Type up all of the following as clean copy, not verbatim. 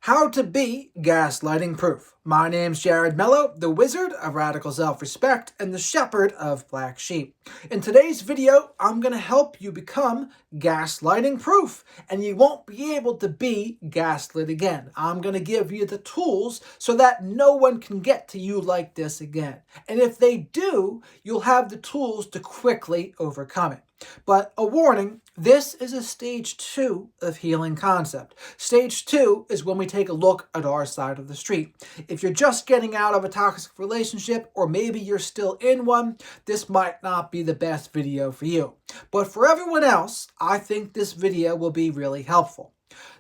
How to be gaslighting proof. My name's Jared Mello, the wizard of radical self-respect and the shepherd of black sheep. In today's video, I'm going to help you become gaslighting proof, and you won't be able to be gaslit again. I'm going to give you the tools so that no one can get to you like this again. And if they do, you'll have the tools to quickly overcome it. But a warning, this is a stage 2 of healing concept. Stage 2 is when we take a look at our side of the street. If you're just getting out of a toxic relationship, or maybe you're still in one, this might not be the best video for you. But for everyone else, I think this video will be really helpful.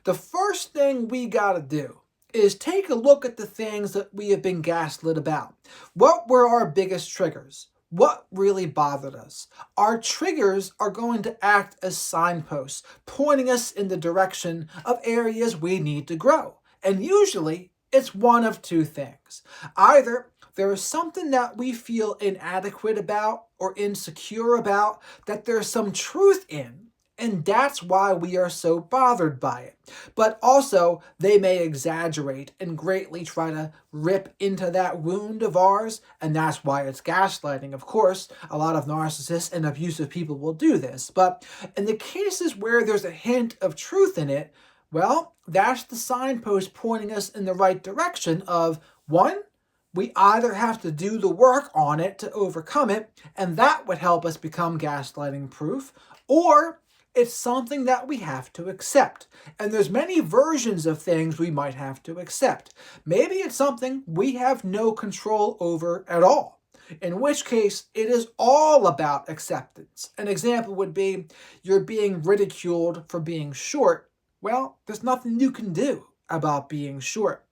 The first thing we gotta do is take a look at the things that we have been gaslit about. What were our biggest triggers? What really bothered us? Our triggers are going to act as signposts, pointing us in the direction of areas we need to grow. And usually, it's one of two things. Either there is something that we feel inadequate about or insecure about that there's some truth in, and that's why we are so bothered by it. But also, they may exaggerate and greatly try to rip into that wound of ours, and that's why it's gaslighting. Of course, a lot of narcissists and abusive people will do this. But in the cases where there's a hint of truth in it, well, that's the signpost pointing us in the right direction of, one, we either have to do the work on it to overcome it, and that would help us become gaslighting proof, or it's something that we have to accept. And there's many versions of things we might have to accept. Maybe it's something we have no control over at all, in which case it is all about acceptance. An example would be you're being ridiculed for being short. Well, there's nothing you can do about being short.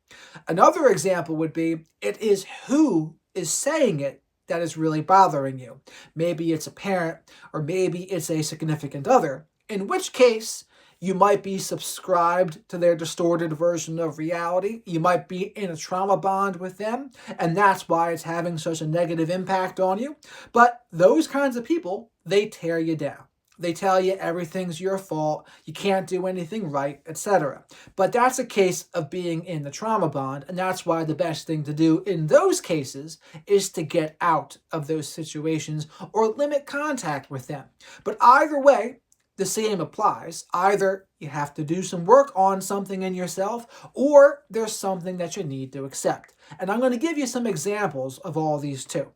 Another example would be it is who is saying it that is really bothering you. Maybe it's a parent, or maybe it's a significant other, in which case you might be subscribed to their distorted version of reality. You might be in a trauma bond with them, and that's why it's having such a negative impact on you. But those kinds of people, they tear you down. They tell you everything's your fault, you can't do anything right, etc. But that's a case of being in the trauma bond, and that's why the best thing to do in those cases is to get out of those situations or limit contact with them. But either way, the same applies. Either you have to do some work on something in yourself, or there's something that you need to accept. And I'm going to give you some examples of all these too.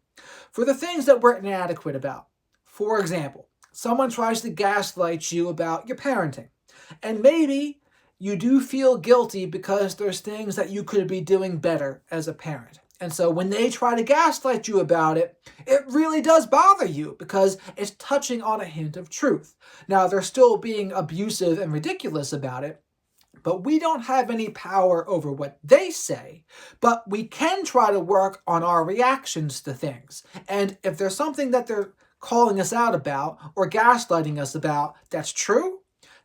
For the things that we're inadequate about, for example, someone tries to gaslight you about your parenting. And maybe you do feel guilty because there's things that you could be doing better as a parent. And so when they try to gaslight you about it, it really does bother you because it's touching on a hint of truth. Now, they're still being abusive and ridiculous about it, but we don't have any power over what they say, but we can try to work on our reactions to things. And if there's something that they're calling us out about or gaslighting us about that's true,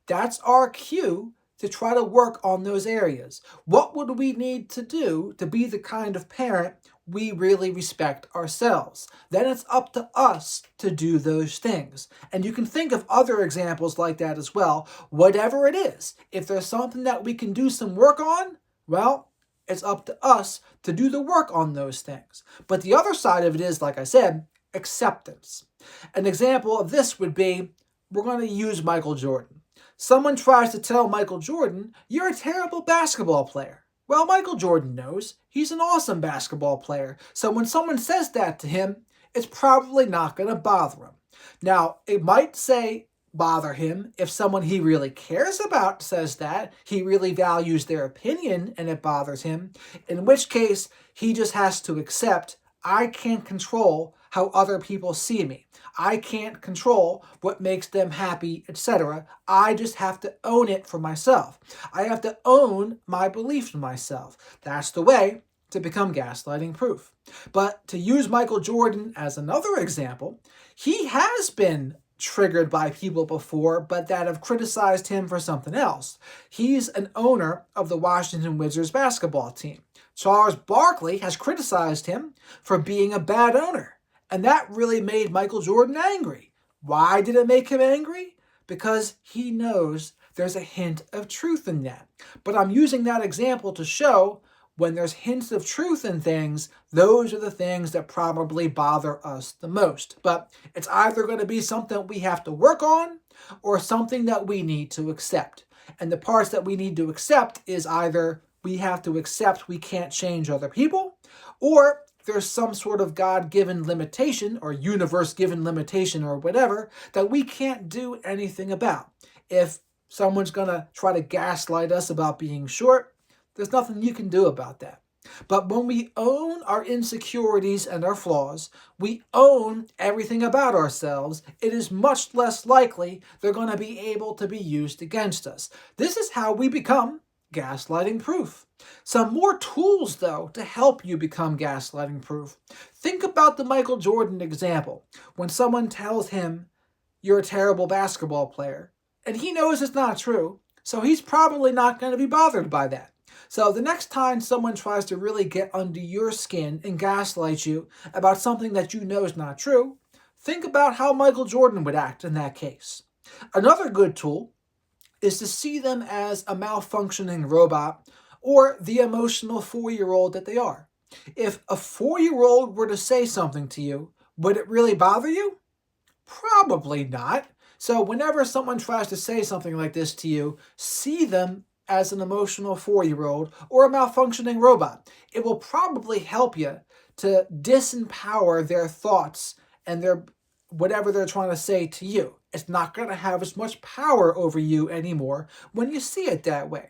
that's our cue to try to work on those areas. What would we need to do to be the kind of parent we really respect ourselves? Then it's up to us to do those things. And you can think of other examples like that as well. Whatever it is, if there's something that we can do some work on, well, it's up to us to do the work on those things. But the other side of it is, like I said, acceptance. An example of this would be, we're going to use Michael Jordan. Someone tries to tell Michael Jordan, you're a terrible basketball player. Well, Michael Jordan knows he's an awesome basketball player. So when someone says that to him, it's probably not going to bother him. Now, it might bother him if someone he really cares about says that, he really values their opinion and it bothers him, in which case he just has to accept, I can't control how other people see me. I can't control what makes them happy, etc. I just have to own it for myself. I have to own my belief in myself. That's the way to become gaslighting proof. But to use Michael Jordan as another example, he has been triggered by people before, but that have criticized him for something else. He's an owner of the Washington Wizards basketball team. Charles Barkley has criticized him for being a bad owner. And that really made Michael Jordan angry. Why did it make him angry? Because he knows there's a hint of truth in that. But I'm using that example to show when there's hints of truth in things, those are the things that probably bother us the most. But it's either going to be something we have to work on or something that we need to accept. And the parts that we need to accept is either we have to accept we can't change other people, or there's some sort of God-given limitation or universe-given limitation or whatever that we can't do anything about. If someone's going to try to gaslight us about being short, there's nothing you can do about that. But when we own our insecurities and our flaws, we own everything about ourselves, it is much less likely they're going to be able to be used against us. This is how we become gaslighting proof. Some more tools, though, to help you become gaslighting proof. Think about the Michael Jordan example. When someone tells him, you're a terrible basketball player, and he knows it's not true, so he's probably not going to be bothered by that. So the next time someone tries to really get under your skin and gaslight you about something that you know is not true, think about how Michael Jordan would act in that case. Another good tool is to see them as a malfunctioning robot or the emotional 4-year-old that they are. If a 4-year-old were to say something to you, would it really bother you? Probably not. So whenever someone tries to say something like this to you, see them as an emotional 4-year-old or a malfunctioning robot. It will probably help you to disempower their thoughts and their whatever they're trying to say to you. It's not going to have as much power over you anymore when you see it that way.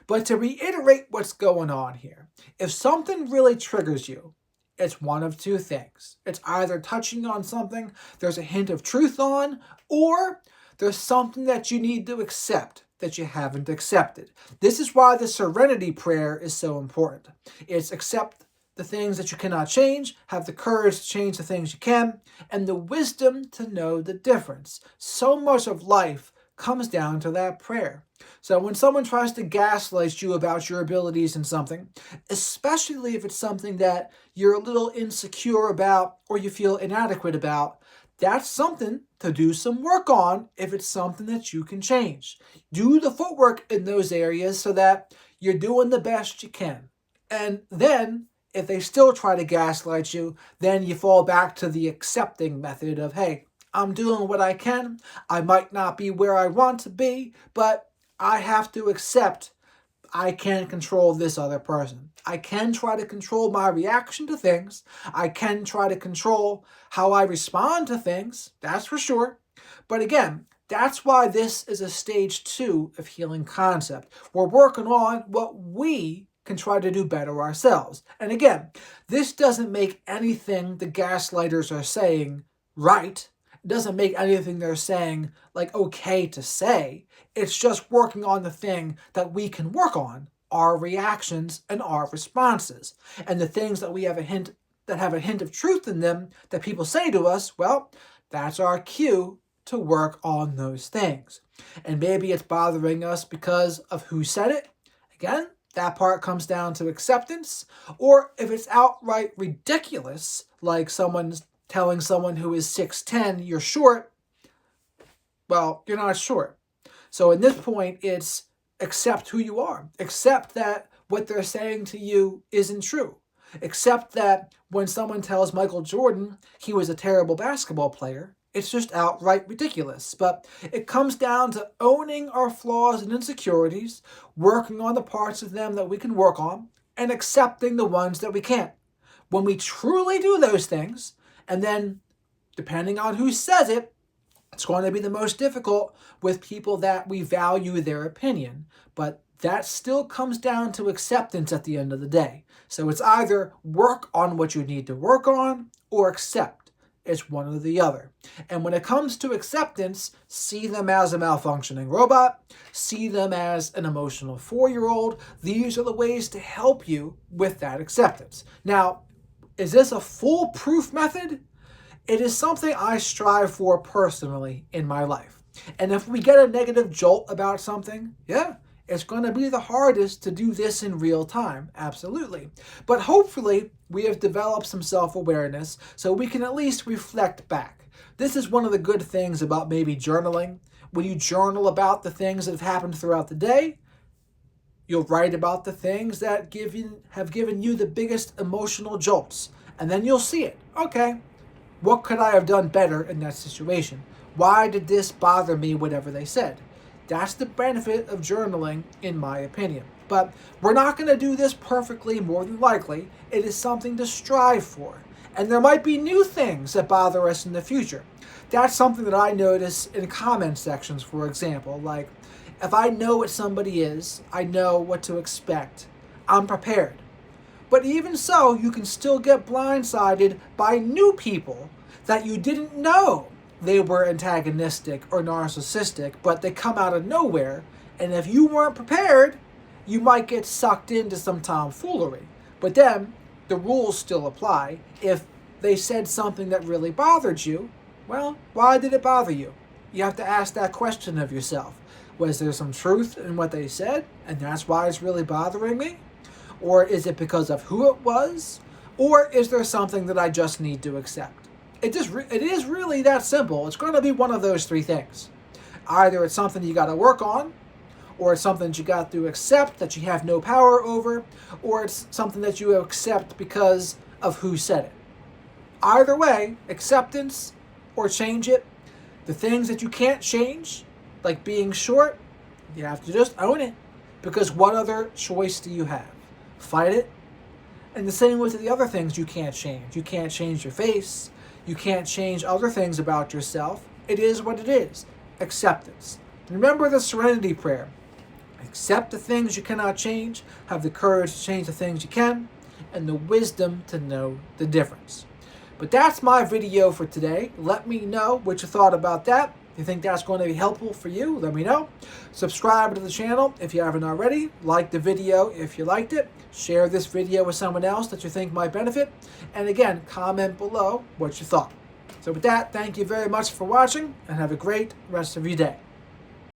But to reiterate what's going on here, if something really triggers you, it's one of two things. It's either touching on something there's a hint of truth on, or there's something that you need to accept that you haven't accepted. This is why the serenity prayer is so important. It's accept the things that you cannot change, have the courage to change the things you can, and the wisdom to know the difference. So much of life comes down to that prayer. So when someone tries to gaslight you about your abilities in something, especially if it's something that you're a little insecure about or you feel inadequate about, that's something to do some work on if it's something that you can change. Do the footwork in those areas so that you're doing the best you can. And then, if they still try to gaslight you, then you fall back to the accepting method of, hey, I'm doing what I can. I might not be where I want to be, but I have to accept I can't control this other person. I can try to control my reaction to things. I can try to control how I respond to things, that's for sure. But again, that's why this is a stage 2 of healing concept. We're working on what we can try to do better ourselves. And again, this doesn't make anything the gaslighters are saying right. It doesn't make anything they're saying like okay to say. It's just working on the thing that we can work on, our reactions and our responses. And the things that we have a hint of truth in them that people say to us, well, that's our cue to work on those things. And maybe it's bothering us because of who said it. Again, that part comes down to acceptance. Or if it's outright ridiculous, like someone's telling someone who is 6'10", you're short, well, you're not short. So at this point, it's accept who you are. Accept that what they're saying to you isn't true. Accept that when someone tells Michael Jordan he was a terrible basketball player, it's just outright ridiculous. But it comes down to owning our flaws and insecurities, working on the parts of them that we can work on, and accepting the ones that we can't. When we truly do those things, and then depending on who says it, it's going to be the most difficult with people that we value their opinion. But that still comes down to acceptance at the end of the day. So it's either work on what you need to work on or accept. It's one or the other. And when it comes to acceptance, see them as a malfunctioning robot. See them as an emotional 4-year-old. These are the ways to help you with that acceptance. Now, is this a foolproof method? It is something I strive for personally in my life. And if we get a negative jolt about something, yeah, it's going to be the hardest to do this in real time, absolutely. But hopefully, we have developed some self-awareness so we can at least reflect back. This is one of the good things about maybe journaling. when you journal about the things that have happened throughout the day, you'll write about the things that have given you the biggest emotional jolts. And then you'll see it. Okay, what could I have done better in that situation? Why did this bother me, whatever they said? That's the benefit of journaling, in my opinion. But we're not going to do this perfectly, more than likely. It is something to strive for. And there might be new things that bother us in the future. That's something that I notice in comment sections, for example. Like, if I know what somebody is, I know what to expect. I'm prepared. But even so, you can still get blindsided by new people that you didn't know they were antagonistic or narcissistic, but they come out of nowhere. And if you weren't prepared, you might get sucked into some tomfoolery. But then, the rules still apply. If they said something that really bothered you, well, why did it bother you? You have to ask that question of yourself. Was there some truth in what they said, and that's why it's really bothering me? Or is it because of who it was? Or is there something that I just need to accept? It is really that simple. It's going to be one of those three things. Either it's something you got to work on, or it's something that you got to accept that you have no power over, or it's something that you accept because of who said it. Either way, acceptance or change it. The things that you can't change, like being short, you have to just own it. Because what other choice do you have? Fight it. And the same with the other things you can't change. You can't change your face. You can't change other things about yourself. It is what it is. Acceptance. Remember the serenity prayer. Accept the things you cannot change. Have the courage to change the things you can. And the wisdom to know the difference. But that's my video for today. Let me know what you thought about that. If you think that's going to be helpful for you, let me know. Subscribe to the channel if you haven't already. Like the video if you liked it. Share this video with someone else that you think might benefit. And again, comment below what you thought. So with that, thank you very much for watching and have a great rest of your day.